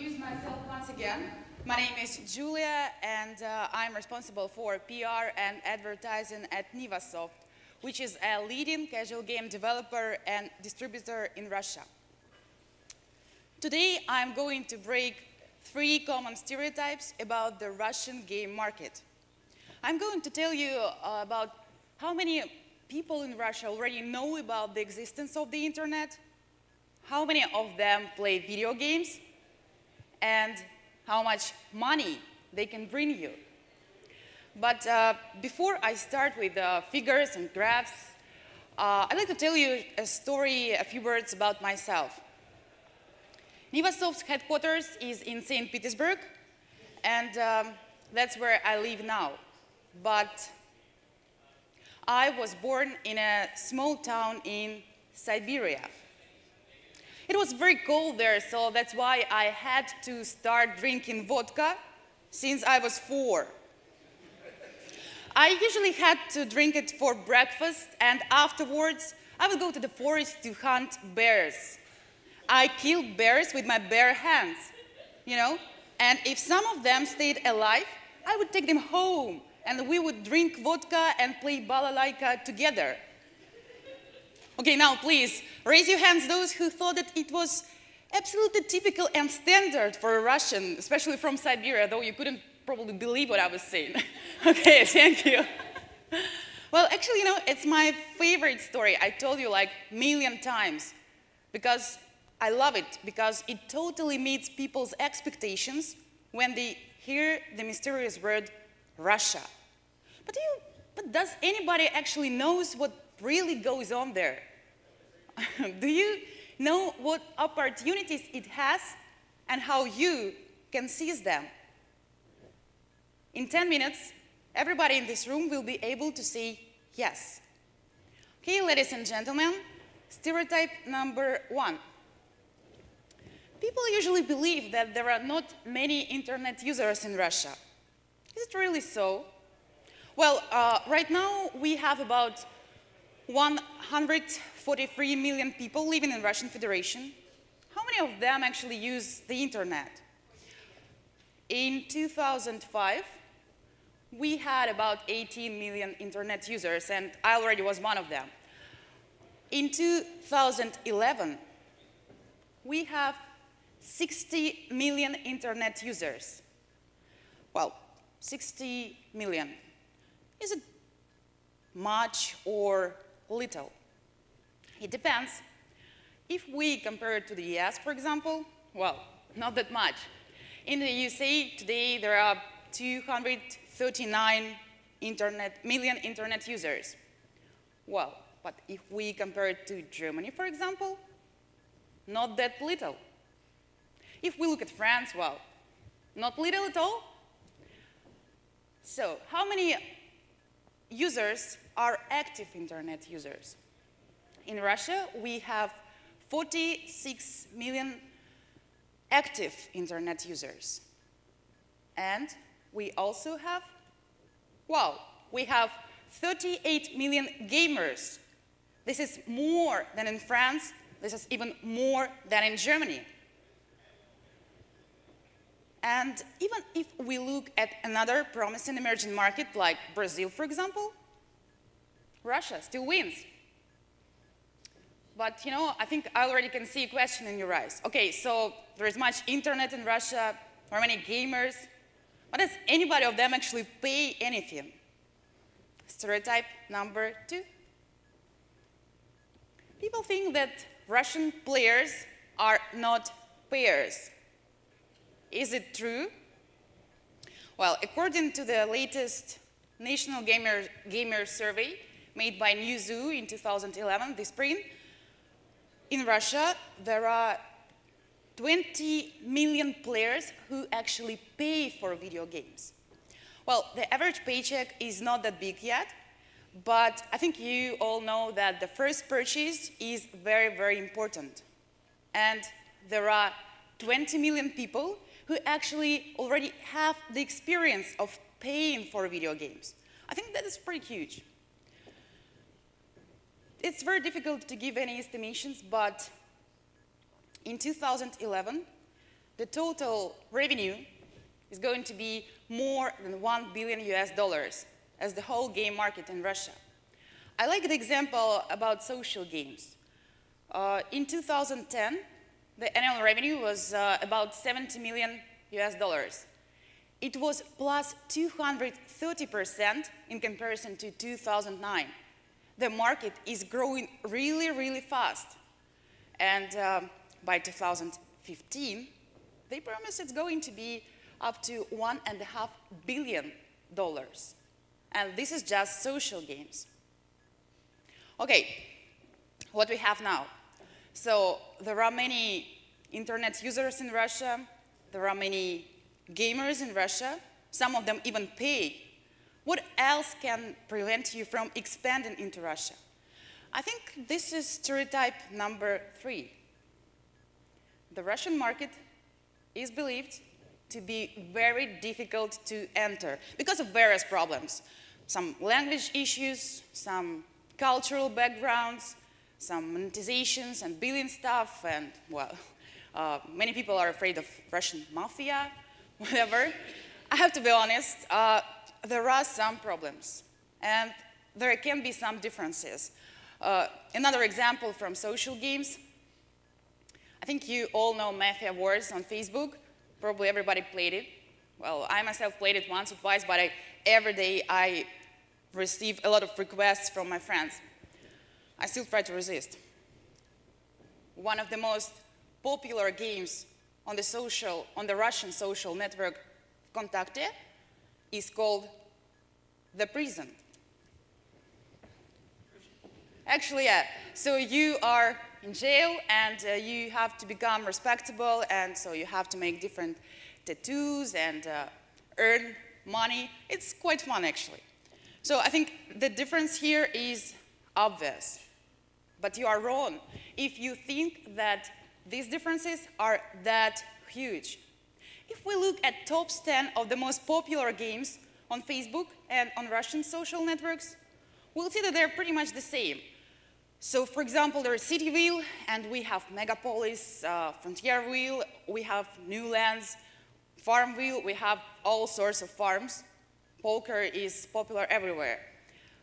introduce myself once again. My name is Julia, and I'm responsible for PR and advertising at Nevosoft, which is a leading casual game developer and distributor in Russia. Today, I'm going to break 3 common stereotypes about the Russian game market. I'm going to tell you about how many people in Russia already know about the existence of the internet, how many of them play video games, and how much money they can bring you. But before I start with figures and graphs, I'd like to tell you a story, a few words about myself. Nevosoft's headquarters is in St. Petersburg, and that's where I live now. But I was born in a small town in Siberia. It was very cold there, so that's why I had to start drinking vodka since I was 4. I usually had to drink it for breakfast, and afterwards I would go to the forest to hunt bears. I killed bears with my bare hands, you know, and if some of them stayed alive, I would take them home, and we would drink vodka and play balalaika together. Okay, now please, raise your hands those who thought that it was absolutely typical and standard for a Russian, especially from Siberia, though you couldn't probably believe what I was saying. Okay, thank you. Well, actually, you know, it's my favorite story. I told you like a million times, because I love it, because it totally meets people's expectations when they hear the mysterious word Russia. But does anybody actually knows what really goes on there? Do you know what opportunities it has and how you can seize them? In 10 minutes, everybody in this room will be able to say yes. Okay, ladies and gentlemen, stereotype number 1. People usually believe that there are not many internet users in Russia. Is it really so? Well, right now we have about 143 million people living in Russian Federation. How many of them actually use the internet? In 2005, we had about 18 million internet users, and I already was one of them. In 2011, we have 60 million internet users. Well, 60 million. Is it much or little? It depends. If we compare it to the US, for example, well, not that much. In the USA today, there are 239 million internet users. Well, but if we compare it to Germany, for example, not that little. If we look at France, well, not little at all. So, how many users are active internet users? In Russia, we have 46 million active internet users. And we also have, wow, we have 38 million gamers. This is more than in France. This is even more than in Germany. And even if we look at another promising emerging market like Brazil, for example, Russia still wins. But, you know, I think I already can see a question in your eyes. Okay, so there is much internet in Russia, or many gamers, but does anybody of them actually pay anything? Stereotype number 2. People think that Russian players are not payers. Is it true? Well, according to the latest National Gamer Survey made by Newzoo in 2011, this spring, in Russia, there are 20 million players who actually pay for video games. Well, the average paycheck is not that big yet, but I think you all know that the first purchase is very, very important. And there are 20 million people who actually already have the experience of paying for video games. I think that is pretty huge. It's very difficult to give any estimations, but in 2011, the total revenue is going to be more than $1 billion as the whole game market in Russia. I like the example about social games. In 2010, the annual revenue was about $70 million. It was plus 230% in comparison to 2009. The market is growing really, really fast. And by 2015, they promise it's going to be up to $1.5 billion. And this is just social games. Okay, what we have now. So there are many internet users in Russia. There are many gamers in Russia. Some of them even pay. What else can prevent you from expanding into Russia? I think this is stereotype number 3. The Russian market is believed to be very difficult to enter because of various problems. Some language issues, some cultural backgrounds, some monetizations and billing stuff, and, well, many people are afraid of Russian mafia, whatever. I have to be honest, there are some problems, and there can be some differences. Another example from social games. I think you all know Mafia Wars on Facebook. Probably everybody played it. Well, I myself played it once or twice, but every day I receive a lot of requests from my friends. I still try to resist. One of the most popular games on the Russian social network Kontakte is called The Prison. Actually, yeah. So you are in jail and you have to become respectable, and so you have to make different tattoos and earn money. It's quite fun, actually. So I think the difference here is obvious, but you are wrong if you think that these differences are that huge. If we look at top 10 of the most popular games on Facebook and on Russian social networks, we'll see that they're pretty much the same. So, for example, there is Cityville, and we have Megapolis, Frontierville, we have New Lands, Farmville, we have all sorts of farms. Poker is popular everywhere.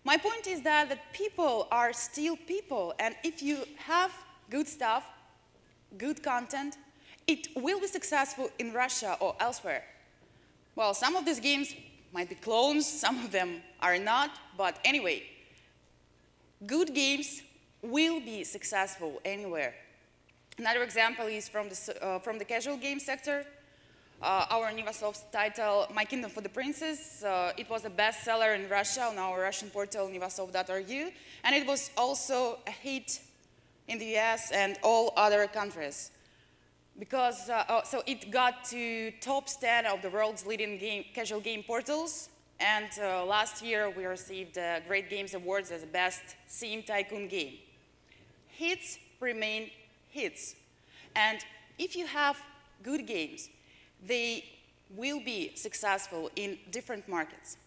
My point is that people are still people, and if you have good stuff, good content, it will be successful in Russia or elsewhere. Well, some of these games might be clones, some of them are not, but anyway, good games will be successful anywhere. Another example is from the casual game sector. Our Nevosoft title, My Kingdom for the Princess, it was a bestseller in Russia on our Russian portal, nevosoft.ru, and it was also a hit in the US and all other countries. Because, so it got to top 10 of the world's leading casual game portals, and last year we received Great Games Awards as the best sim tycoon game. Hits remain hits, and if you have good games, they will be successful in different markets.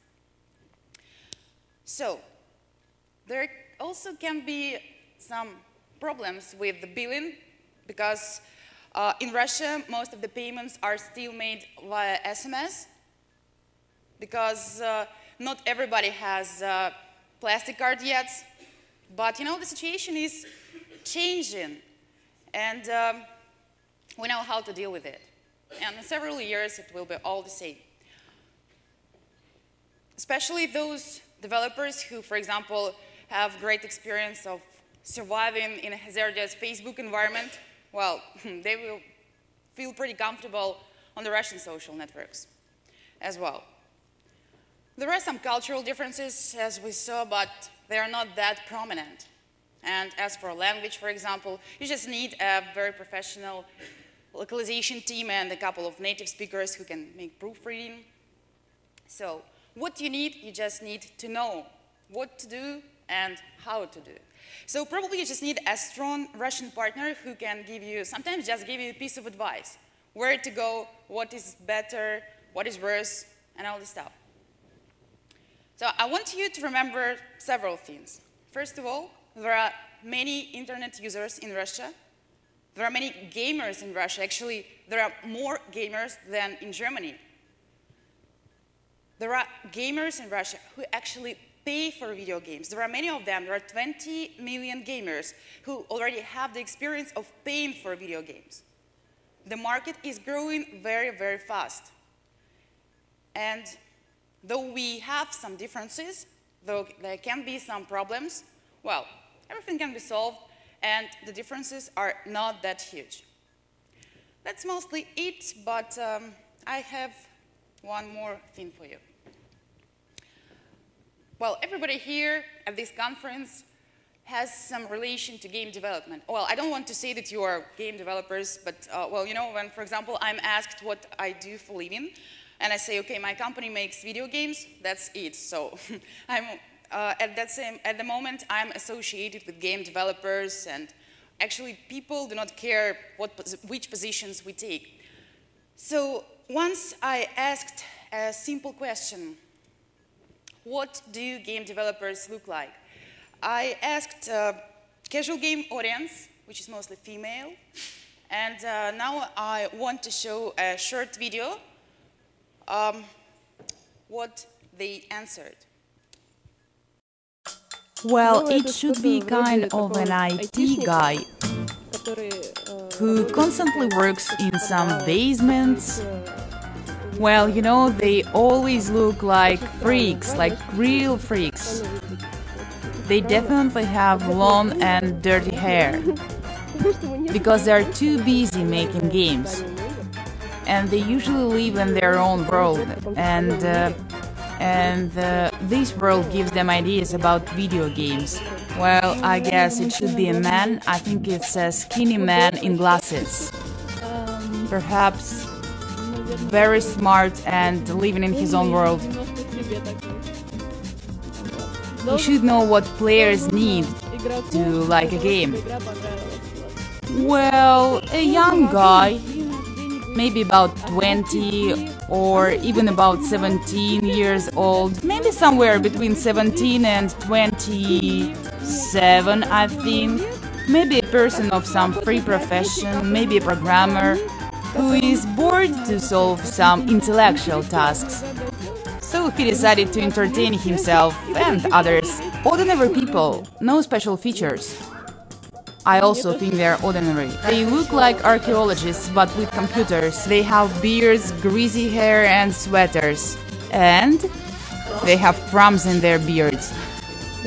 So, there also can be some problems with the billing, because in Russia, most of the payments are still made via SMS, because not everybody has a plastic card yet, but you know, the situation is changing, and we know how to deal with it. And in several years, it will be all the same. Especially those developers who, for example, have great experience of surviving in a hazardous Facebook environment, well, they will feel pretty comfortable on the Russian social networks as well. There are some cultural differences, as we saw, but they are not that prominent. And as for language, for example, you just need a very professional localization team and a couple of native speakers who can make proofreading. So what you need, you just need to know what to do and how to do it. So probably you just need a strong Russian partner who can give you, sometimes just give you a piece of advice, where to go, what is better, what is worse, and all this stuff. So I want you to remember several things. First of all, there are many internet users in Russia, There are many gamers in Russia. Actually, there are more gamers than in Germany. There are gamers in Russia who actually pay for video games. There are many of them. There are 20 million gamers who already have the experience of paying for video games. The market is growing very, very fast. And though we have some differences, though there can be some problems, well, everything can be solved, and the differences are not that huge. That's mostly it, but I have one more thing for you. Well, everybody here at this conference has some relation to game development. Well, I don't want to say that you are game developers, but, well, you know, when, for example, I'm asked what I do for a living, and I say, okay, my company makes video games, that's it. So at the moment, I'm associated with game developers, and actually people do not care which positions we take. So once I asked a simple question, what do game developers look like? I asked a casual game audience, which is mostly female, and now I want to show a short video what they answered. Well, it should be kind of an IT guy who constantly works in some basements. Well, you know, they always look like freaks, like real freaks. They definitely have long and dirty hair, because they're too busy making games. And they usually live in their own world, and this world gives them ideas about video games. Well, I guess it should be a man. I think it's a skinny man in glasses. Perhaps very smart and living in his own world. He should know what players need to like a game. Well, a young guy, maybe about 20 or even about 17 years old, maybe somewhere between 17 and 27, I think. Maybe a person of some free profession, maybe a programmer, who is bored to solve some intellectual tasks. So he decided to entertain himself and others. Ordinary people, no special features. I also think they're ordinary. They look like archaeologists, but with computers. They have beards, greasy hair and sweaters. And they have crumbs in their beards.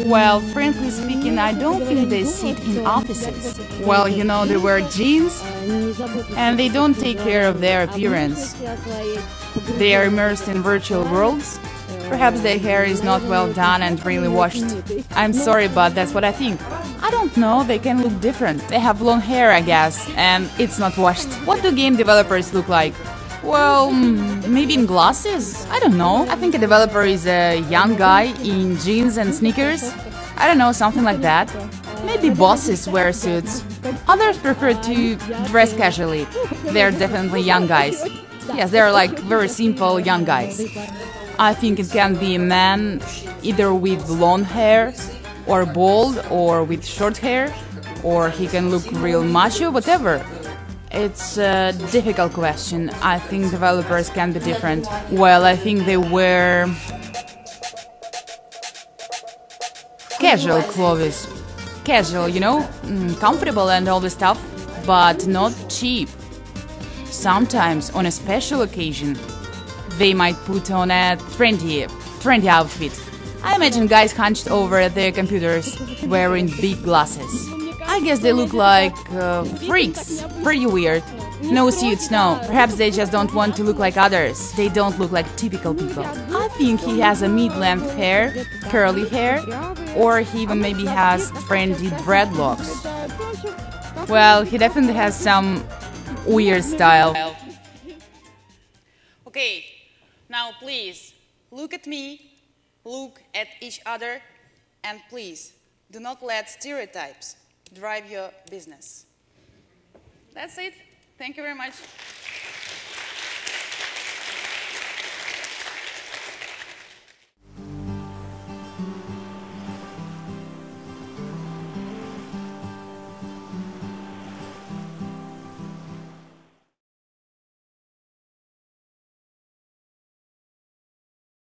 Well, frankly speaking, I don't think they sit in offices. Well, you know, they wear jeans and they don't take care of their appearance. They are immersed in virtual worlds. Perhaps their hair is not well done and really washed. I'm sorry, but that's what I think. I don't know, they can look different. They have long hair, I guess, and it's not washed. What do game developers look like? Well, maybe in glasses? I don't know. I think a developer is a young guy in jeans and sneakers. I don't know, something like that. Maybe bosses wear suits. Others prefer to dress casually. They're definitely young guys. Yes, they're like very simple young guys. I think it can be a man either with long hair or bald or with short hair, or he can look real macho, whatever. It's a difficult question. I think developers can be different. Well, I think they wear casual clothes. Casual, you know, comfortable and all this stuff, but not cheap. Sometimes, on a special occasion, they might put on a trendy outfit. I imagine guys hunched over their computers, wearing big glasses. I guess they look like freaks. Pretty weird. No suits, no. Perhaps they just don't want to look like others. They don't look like typical people. I think he has a mid-length hair, curly hair, or he even maybe has trendy dreadlocks. Well, he definitely has some weird style. Okay, now please, look at me, look at each other, and please, do not let stereotypes drive your business. That's it. Thank you very much.